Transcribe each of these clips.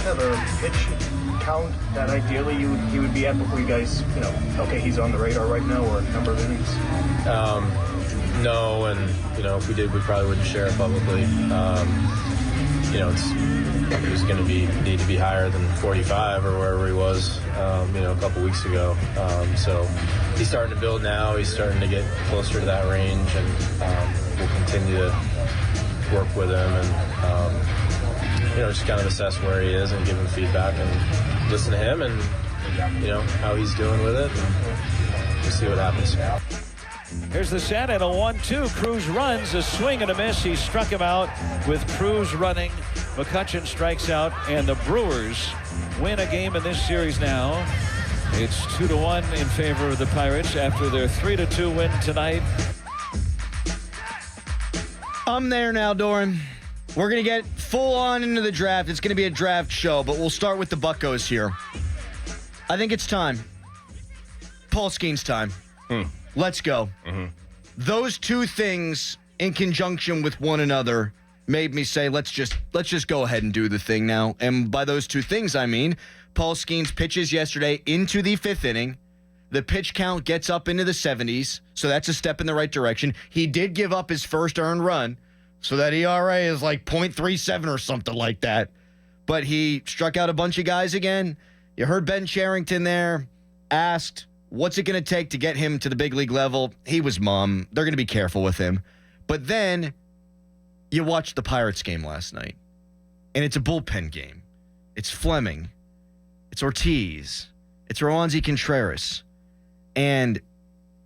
have a pitch count that ideally he would be at before you guys, okay, he's on the radar right now, or number of innings? No, and, if we did, we probably wouldn't share it publicly. He's going to need to be higher than 45 or wherever he was, a couple weeks ago. So he's starting to build now. He's starting to get closer to that range, and we'll continue to work with him and, just kind of assess where he is and give him feedback and listen to him and, how he's doing with it. And we'll see what happens. Here's the set and a 1-2. Cruz runs, a swing and a miss. He struck him out with Cruz running. McCutchen strikes out, and the Brewers win a game in this series now. It's 2-1 in favor of the Pirates after their 3-2 win tonight. I'm there now, Dorin. We're going to get full on into the draft. It's going to be a draft show, but we'll start with the Buccos here. I think it's time. Paul Skenes time. Let's go. Mm-hmm. Those two things in conjunction with one another made me say, let's just go ahead and do the thing now. And by those two things, I mean Paul Skenes pitches yesterday into the 5th inning. The pitch count gets up into the 70s, so that's a step in the right direction. He did give up his first earned run, so that ERA is like 0.37 or something like that. But he struck out a bunch of guys again. You heard Ben Cherington there, asked, what's it going to take to get him to the big league level? He was mum. They're going to be careful with him. But then you watched the Pirates game last night, and it's a bullpen game. It's Fleming. It's Ortiz. It's Roansy Contreras. And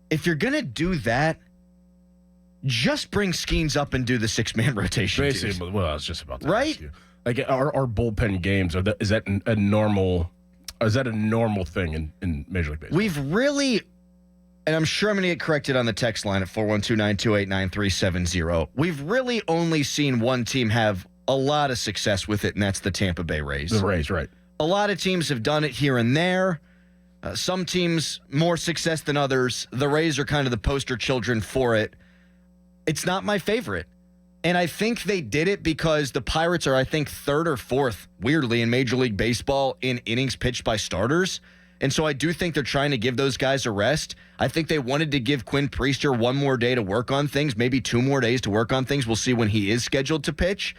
if you're going to do that, just bring Skenes up and do the 6-man rotation. Basically, well, I was just about to right? ask you. Like, our bullpen games, is that a normal thing in Major League Baseball? We've really, and I'm sure I'm going to get corrected on the text line at 412-928-9370. We've really only seen one team have a lot of success with it, and that's the Tampa Bay Rays. The Rays, right. A lot of teams have done it here and there. Some teams more success than others. The Rays are kind of the poster children for it. It's not my favorite. And I think they did it because the Pirates are, I think, 3rd or 4th, weirdly, in Major League Baseball in innings pitched by starters. And so I do think they're trying to give those guys a rest. I think they wanted to give Quinn Priester one more day to work on things, maybe 2 more days to work on things. We'll see when he is scheduled to pitch.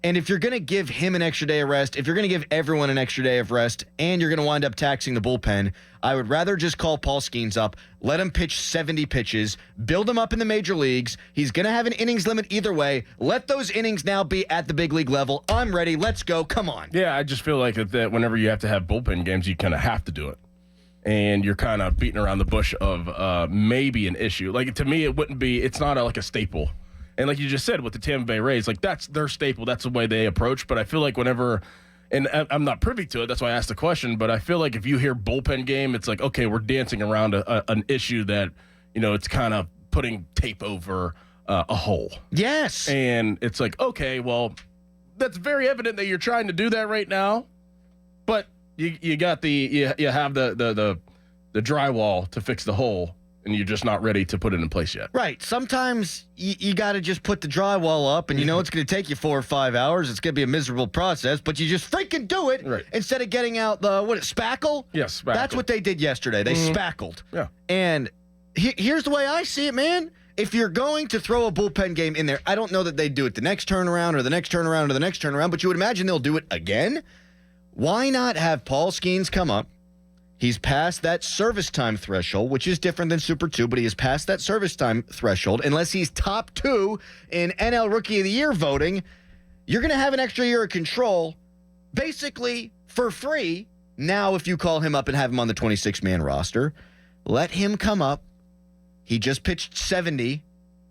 And if you're going to give him an extra day of rest, if you're going to give everyone an extra day of rest, and you're going to wind up taxing the bullpen, I would rather just call Paul Skenes up, let him pitch 70 pitches, build him up in the major leagues. He's going to have an innings limit either way. Let those innings now be at the big league level. I'm ready. Let's go. Come on. Yeah, I just feel like that whenever you have to have bullpen games, you kind of have to do it. And you're kind of beating around the bush of maybe an issue. Like, to me, it's not like a staple. And like you just said, with the Tampa Bay Rays, like that's their staple. That's the way they approach. But I feel like whenever, and I'm not privy to it, that's why I asked the question, but I feel like if you hear bullpen game, it's like, okay, we're dancing around an issue that, it's kind of putting tape over a hole. Yes. And it's like, okay, well, that's very evident that you're trying to do that right now. But you have the drywall to fix the hole. And you're just not ready to put it in place yet. Right. Sometimes you got to just put the drywall up, and it's going to take you 4 or 5 hours. It's going to be a miserable process, but you just freaking do it instead of getting out the, spackle? Yes, spackle. That's what they did yesterday. They spackled. Yeah. And here's the way I see it, man. If you're going to throw a bullpen game in there, I don't know that they'd do it the next turnaround or the next turnaround or the next turnaround, but you would imagine they'll do it again. Why not have Paul Skenes come up? He's past that service time threshold, which is different than Super 2, but he has passed that service time threshold. Unless he's top 2 in NL Rookie of the Year voting, you're going to have an extra year of control, basically for free. Now, if you call him up and have him on the 26-man roster, let him come up. He just pitched 70.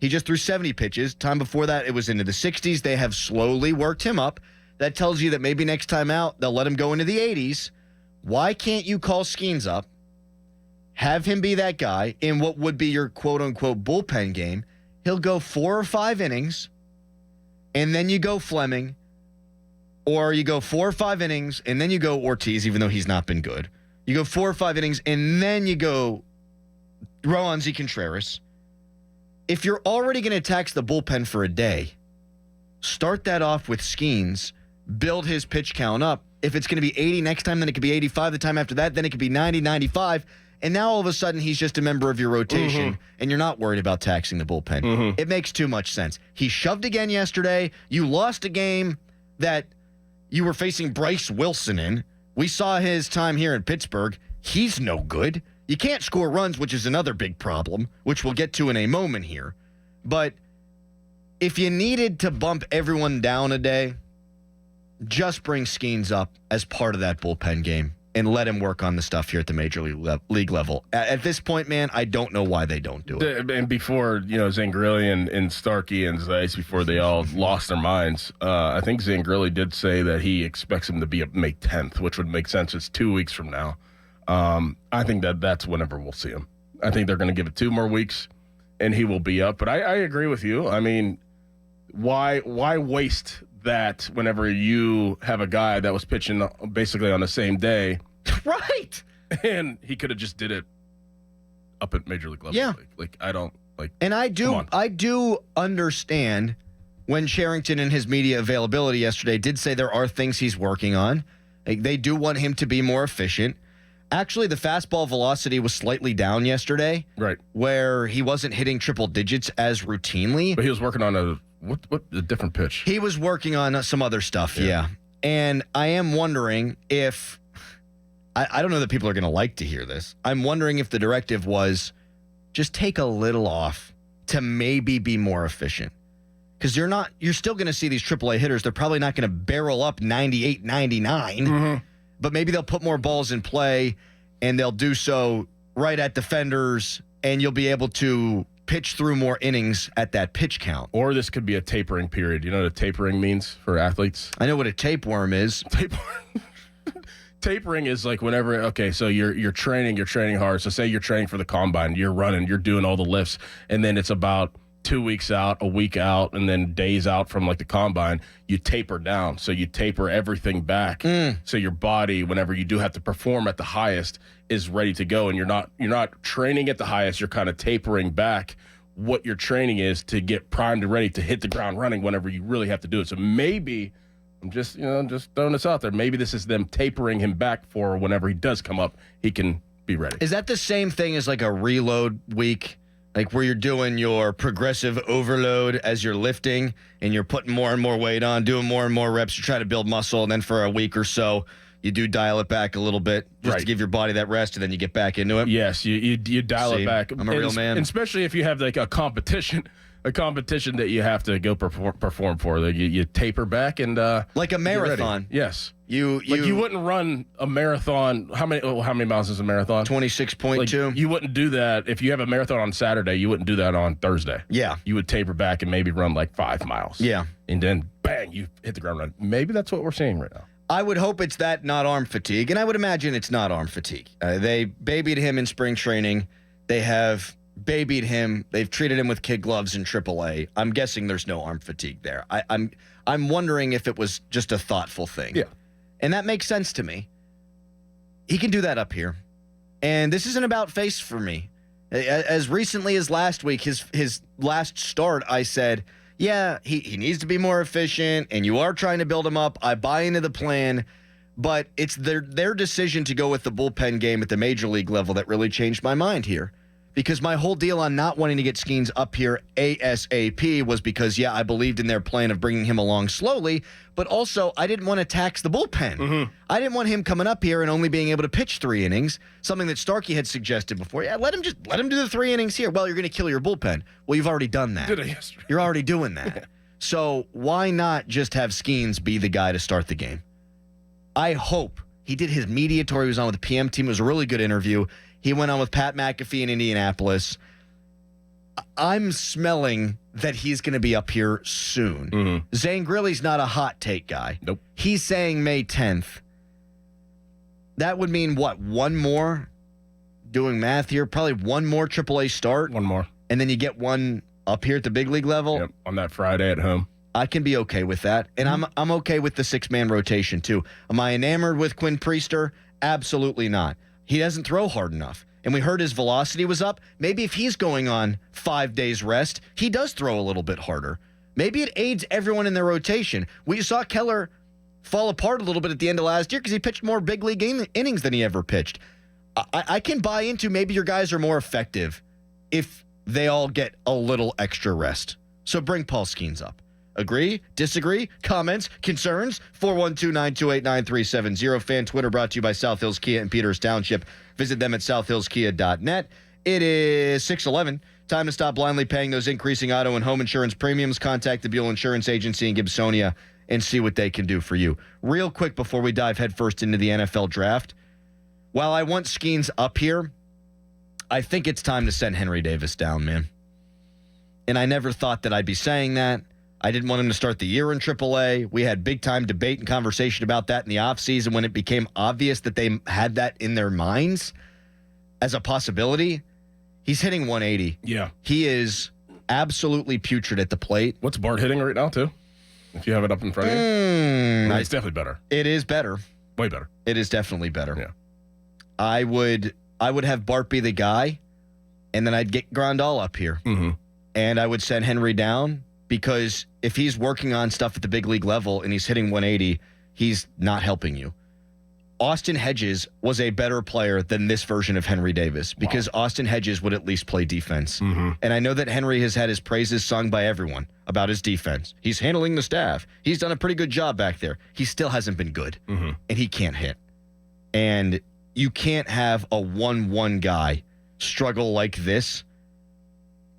He just threw 70 pitches. Time before that, it was into the 60s. They have slowly worked him up. That tells you that maybe next time out, they'll let him go into the 80s. Why can't you call Skenes up, have him be that guy in what would be your quote-unquote bullpen game? He'll go 4 or 5 innings, and then you go Fleming, or you go 4 or 5 innings, and then you go Ortiz, even though he's not been good. You go 4 or 5 innings, and then you go Roansy Contreras. If you're already going to tax the bullpen for a day, start that off with Skenes, build his pitch count up. If it's going to be 80 next time, then it could be 85 the time after that. Then it could be 90, 95. And now all of a sudden he's just a member of your rotation, and you're not worried about taxing the bullpen. It makes too much sense. He shoved again yesterday. You lost a game that you were facing Bryce Wilson in. We saw his time here in Pittsburgh. He's no good. You can't score runs, which is another big problem, which we'll get to in a moment here. But if you needed to bump everyone down a day, just bring Skenes up as part of that bullpen game and let him work on the stuff here at the major league level. At this point, man, I don't know why they don't do it. And before, Zangrilli and Starkey and Zeiss, before they all lost their minds, I think Zangrilli did say that he expects him to be up May 10th, which would make sense. It's 2 weeks from now. I think that's whenever we'll see him. I think they're going to give it 2 more weeks, and he will be up. But I agree with you. I mean, why waste that whenever you have a guy that was pitching basically on the same day? Right. And he could have just did it up at major league level. Yeah. And I do understand when Cherington in his media availability yesterday did say there are things he's working on. They do want him to be more efficient. Actually, the fastball velocity was slightly down yesterday. Right. Where he wasn't hitting triple digits as routinely. But he was working on a different pitch. He was working on some other stuff, yeah. And I am wondering if, I don't know that people are going to like to hear this. I'm wondering if the directive was just take a little off to maybe be more efficient. Because you're still going to see these AAA hitters. They're probably not going to barrel up 98, 99. But maybe they'll put more balls in play, and they'll do so right at defenders, and you'll be able to pitch through more innings at that pitch count. Or this could be a tapering period. You know what a tapering means for athletes? I know what a tapeworm is. Tapering is like whenever, so you're training hard. So say you're training for the combine, you're running, you're doing all the lifts, and then it's about 2 weeks out, a week out, and then days out from like the combine, you taper down. So you taper everything back. So your body, whenever you do have to perform at the highest, is ready to go. And you're not training at the highest, you're kind of tapering back what your training is to get primed and ready to hit the ground running whenever you really have to do it. So maybe I'm just throwing this out there. Maybe this is them tapering him back for whenever he does come up, he can be ready. Is that the same thing as like a reload week? Like where you're doing your progressive overload as you're lifting and you're putting more and more weight on, doing more and more reps, you're trying to build muscle, and then for a week or so, you do dial it back a little bit just to give your body that rest, and then you get back into it? Yes, you dial it back. I'm a real man. And especially if you have like a competition that you have to go perform for. Like you taper back and like a marathon. Yes. You wouldn't run a marathon. How many miles is a marathon? 26.2. You wouldn't do that if you have a marathon on Saturday. You wouldn't do that on Thursday. Yeah. You would taper back and maybe run like 5 miles. Yeah. And then bang, you hit the ground running. Maybe that's what we're seeing right now. I would hope it's that, not arm fatigue, and I would imagine it's not arm fatigue. They babied him in spring training. They have babied him. They've treated him with kid gloves in AAA. I'm guessing there's no arm fatigue there. I'm wondering if it was just a thoughtful thing. Yeah. And that makes sense to me. He can do that up here. And this isn't about face for me. As recently as last week, his last start, I said, yeah, he needs to be more efficient, and you are trying to build him up. I buy into the plan, but it's their decision to go with the bullpen game at the major league level that really changed my mind here. Because my whole deal on not wanting to get Skenes up here ASAP was because, I believed in their plan of bringing him along slowly, but also I didn't want to tax the bullpen. I didn't want him coming up here and only being able to pitch 3 innings, something that Starkey had suggested before. Yeah, let him do the 3 innings here. Well, you're going to kill your bullpen. Well, you've already done that. Did it yesterday. You're already doing that. So why not just have Skenes be the guy to start the game? I hope. He did his media tour. He was on with the PM team. It was a really good interview. He went on with Pat McAfee in Indianapolis. I'm smelling that he's going to be up here soon. Zangrilli's not a hot take guy. Nope. He's saying May 10th. That would mean what? One more? Doing math here. Probably one more AAA start. One more. And then you get one up here at the big league level. Yep. On that Friday at home. I can be okay with that. And I'm okay with the 6-man rotation too. Am I enamored with Quinn Priester? Absolutely not. He doesn't throw hard enough. And we heard his velocity was up. Maybe if he's going on 5 days rest, he does throw a little bit harder. Maybe it aids everyone in their rotation. We saw Keller fall apart a little bit at the end of last year because he pitched more big league innings than he ever pitched. I can buy into maybe your guys are more effective if they all get a little extra rest. So bring Paul Skenes up. Agree? Disagree? Comments? Concerns? 412-928-9370. Fan Twitter brought to you by South Hills Kia in Peters Township. Visit them at southhillskia.net. It is 6:11. Time to stop blindly paying those increasing auto and home insurance premiums. Contact the Buell Insurance Agency in Gibsonia and see what they can do for you. Real quick before we dive headfirst into the NFL draft, while I want Skenes up here, I think it's time to send Henry Davis down, man. And I never thought that I'd be saying that. I didn't want him to start the year in AAA. We had big-time debate and conversation about that in the offseason when it became obvious that they had that in their minds as a possibility. He's hitting 180. Yeah. He is absolutely putrid at the plate. What's Bart hitting right now, too? If you have it up in front of you. It's definitely better. It is better. Way better. It is definitely better. Yeah. I would have Bart be the guy, and then I'd get Grandal up here. Mm-hmm. And I would send Henry down because if he's working on stuff at the big league level and he's hitting 180, he's not helping you. Austin Hedges was a better player than this version of Henry Davis because Austin Hedges would at least play defense. Mm-hmm. And I know that Henry has had his praises sung by everyone about his defense. He's handling the staff. He's done a pretty good job back there. He still hasn't been good, and he can't hit. And you can't have a 1-1 guy struggle like this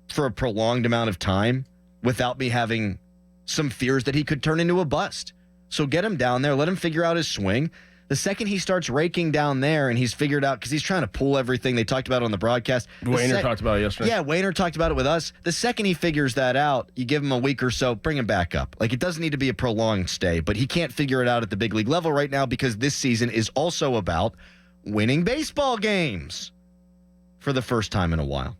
for a prolonged amount of time without me having some fears that he could turn into a bust. So get him down there. Let him figure out his swing. The second he starts raking down there and he's figured out, because he's trying to pull everything they talked about on the broadcast. Wayner talked about it yesterday. Yeah, Wayner talked about it with us. The second he figures that out, you give him a week or so, bring him back up. Like, it doesn't need to be a prolonged stay, but he can't figure it out at the big league level right now because this season is also about winning baseball games for the first time in a while.